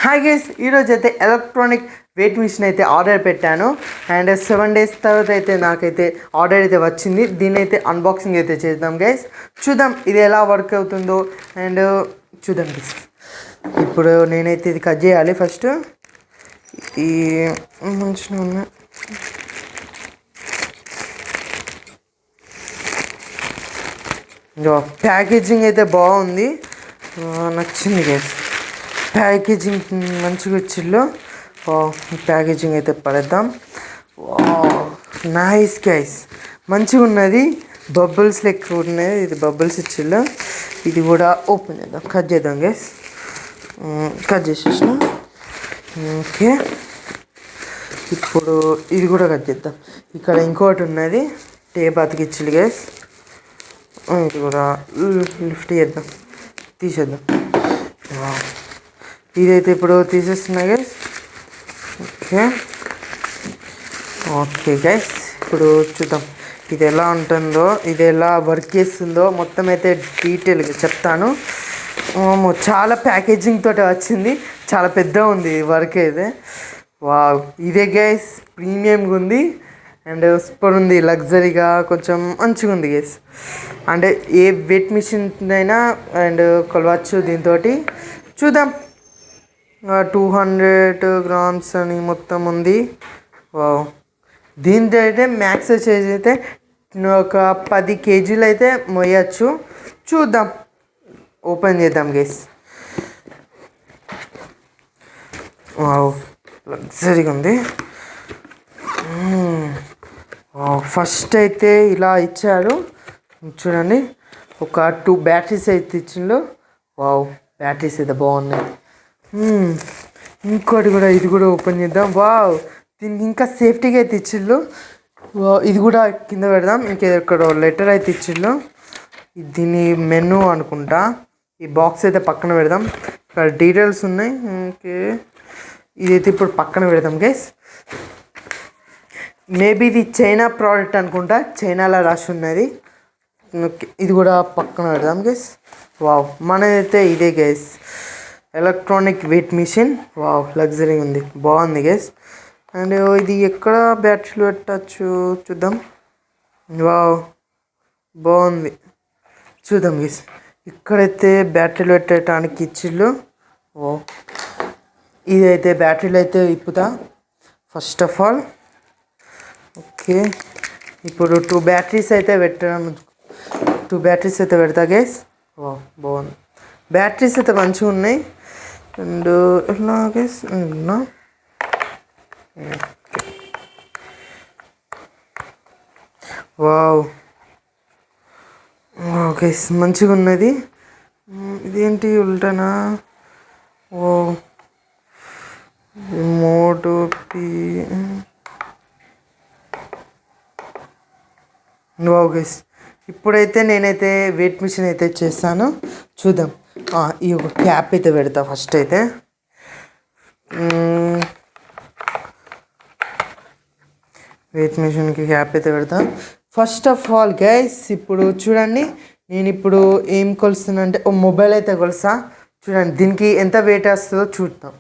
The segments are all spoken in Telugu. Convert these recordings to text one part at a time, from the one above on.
హాయ్ గైస్, ఈరోజు అయితే ఎలక్ట్రానిక్ వెయిట్ మిషన్ అయితే ఆర్డర్ పెట్టాను. అండ్ 7 days తర్వాత అయితే నాకైతే ఆర్డర్ అయితే వచ్చింది. దీన్ని అయితే అన్బాక్సింగ్ అయితే చేద్దాం గైస్. చూద్దాం ఇది ఎలా వర్క్ అవుతుందో. అండ్ చూద్దాం గైస్. ఇప్పుడు నేనైతే ఇది కట్ చేయాలి ఫస్ట్. ఈ మంచిగా ఉన్నాయి. ప్యాకేజింగ్ అయితే బాగుంది, నచ్చింది గైస్. ప్యాకేజింగ్ మంచిగా వచ్చిల్లో. ప్యాకేజింగ్ అయితే పడేద్దాం. నైస్ గైస్, మంచిగా ఉన్నది. బబుల్స్ లెక్క ఉన్నాయి. ఇది బబుల్స్ ఇచ్చిల్లో. ఇది కూడా ఓపెన్ చేద్దాం, కట్ చేద్దాం గైస్. కట్ చేసేసిన. ఓకే, ఇప్పుడు ఇది కూడా కట్ చేద్దాం. ఇక్కడ ఇంకోటి ఉన్నది, టేప్ అతికిచ్చిల్లు గైస్. ఇది కూడా లిఫ్ట్ చేద్దాం, తీసేద్దాం. ఇదైతే ఇప్పుడు తీసేస్తున్నా గైస్. ఓకే ఓకే గైస్, ఇప్పుడు చూద్దాం ఇది ఎలా ఉంటుందో, ఇది ఎలా వర్క్ చేస్తుందో మొత్తం అయితే డీటెయిల్గా చెప్తాను. చాలా ప్యాకేజింగ్ తోటి వచ్చింది, చాలా పెద్ద ఉంది వర్క్ అయితే. వావ్, ఇదే గైస్ ప్రీమియంగా ఉంది. అండ్ సూపర్ ఉంది, లగ్జరీగా కొంచెం మంచిగా ఉంది గైస్. అంటే ఏ వెయిట్ మిషన్ అయినా అండ్ కొలవచ్చు దీంతో. చూద్దాం. 200 grams అని మొత్తం ఉంది. వావ్, దీంతో అయితే మ్యాక్స్ వచ్చేసి అయితే ఒక 10 kg అయితే మోయచ్చు. చూద్దాం, ఓపెన్ చేద్దాం గైస్. వావ్, లగ్జరీగా ఉంది. ఫస్ట్ అయితే ఇలా ఇచ్చారు చూడండి. ఒక 2 batteries అయితే ఇచ్చిండు. వావ్, బ్యాటరీస్ అయితే బాగున్నాయి. ఇంకోటి కూడా, ఇది కూడా ఓపెన్ చేద్దాం. వావ్, దీనికి ఇంకా సేఫ్టీగా అయితే ఇచ్చిళ్ళు. ఇది కూడా కింద పెడదాం. ఇక్కడ లెటర్ అయితే ఇచ్చిళ్ళు. దీని మెనూ అనుకుంటా. ఈ బాక్స్ అయితే పక్కన పెడదాం. ఇక్కడ డీటెయిల్స్ ఉన్నాయి. ఓకే, ఇదైతే ఇప్పుడు పక్కన పెడదాం గైస్. మేబీ ఇది చైనా ప్రోడక్ట్ అనుకుంటా, చైనాలో రాసి ఉన్నది. ఓకే, ఇది కూడా పక్కన పెడదాం గైస్. వావ్, మనదైతే ఇదే guys, electronic weight machine. Wow, luxury ఉంది, బాగుంది గైస్. అండ్ ఇది ఎక్కడ బ్యాటరీలు పెట్టచ్చు చూద్దాం. వావ్, బాగుంది, చూద్దాం గైస్. ఇక్కడైతే బ్యాటరీలు పెట్టడానికి ఇచ్చిళ్ళు. వావ్, ఇదైతే బ్యాటరీలు అయితే ఇప్పుతా ఫస్ట్ ఆఫ్ ఆల్. ఓకే, ఇప్పుడు 2 batteries అయితే పెడతా గైస్. వావ్, బాగుంది, బ్యాటరీస్ అయితే మంచిగా ఉన్నాయి. అండ్ ఎలా గైస్, వావ్ గైస్ మంచిగా ఉన్నది. ఇదేంటి ఉల్టానా? ఓ, మోటో పి. వావ్ గైస్, ఇప్పుడైతే నేనైతే వెయిట్ మిషన్ అయితే చేస్తాను, చూద్దాం. ఈ ఒక క్యాప్ అయితే పెడతా ఫస్ట్ అయితే. వెయిట్ మిషన్కి క్యాప్ అయితే పెడతా ఫస్ట్ ఆఫ్ ఆల్ గైస్. ఇప్పుడు చూడండి, నేను ఇప్పుడు ఏం కొలుస్తున్నా అంటే మొబైల్ అయితే కొలుస్తా. చూడండి దీనికి ఎంత వెయిట్ వస్తుందో చూద్దాం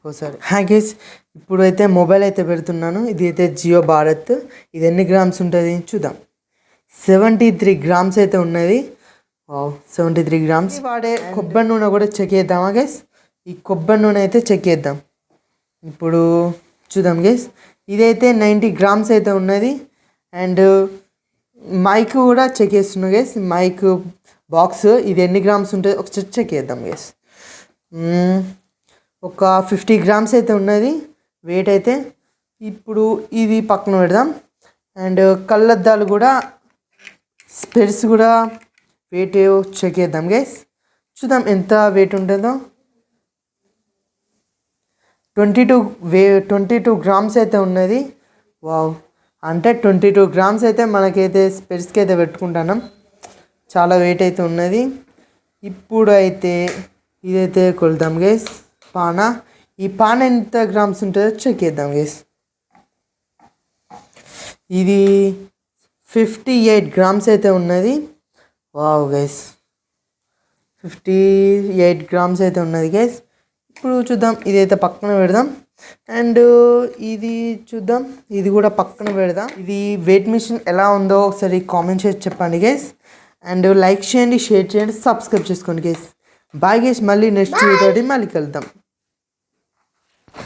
ఒకసారి. గైస్, ఇప్పుడు అయితే మొబైల్ అయితే పెడుతున్నాను. ఇది అయితే జియో భారత్. ఇది ఎన్ని గ్రామ్స్ ఉంటుంది చూద్దాం. 73 grams అయితే ఉన్నది. 73 grams. వాడే కొబ్బరి నూనె కూడా చెక్ చేద్దామా గైస్? ఈ కొబ్బరి నూనె అయితే చెక్ చేద్దాం. ఇప్పుడు చూద్దాం గైస్, ఇదైతే 90 grams అయితే ఉన్నది. అండ్ మైక్ కూడా చెక్ చేస్తున్నా గైస్. మైక్ బాక్స్ ఇది ఎన్ని గ్రామ్స్ ఉంటుంది ఒకసారి చెక్ చేద్దాం గైస్. ఒక 50 grams అయితే ఉన్నది వెయిట్ అయితే. ఇప్పుడు ఇది పక్కన పెడదాం. అండ్ కళ్ళద్దాలు కూడా, స్పెడ్స్ కూడా వెయిట్ చెక్ చేద్దాం గైస్. చూద్దాం ఎంత వెయిట్ ఉంటుందో. 22 grams అయితే ఉన్నది. వావ్, అంటే 22 grams అయితే మనకైతే స్పెడ్స్కి అయితే పెట్టుకుంటున్నాం. చాలా వెయిట్ అయితే ఉన్నది. ఇప్పుడు అయితే ఇదైతే కొలుద్దాం గైస్. పానా, ఈ పాన ఎంత గ్రామ్స్ ఉంటుందో చెక్ చేద్దాం గైస్. ఇది 58 grams అయితే ఉన్నది. వావ్ గైస్, 58 grams అయితే ఉన్నది గైస్. ఇప్పుడు చూద్దాం, ఇదైతే పక్కన పెడదాం. అండ్ ఇది చూద్దాం, ఇది కూడా పక్కన పెడదాం. ఇది వెయిట్ మిషన్ ఎలా ఉందో ఒకసారి కామెంట్ చేసి చెప్పండి గైస్. అండ్ లైక్ చేయండి, షేర్ చేయండి, సబ్స్క్రైబ్ చేసుకోండి గైస్. బాయ్ గైస్, మళ్ళీ నెక్స్ట్ వీడియో మళ్ళీ కలుద్దాం.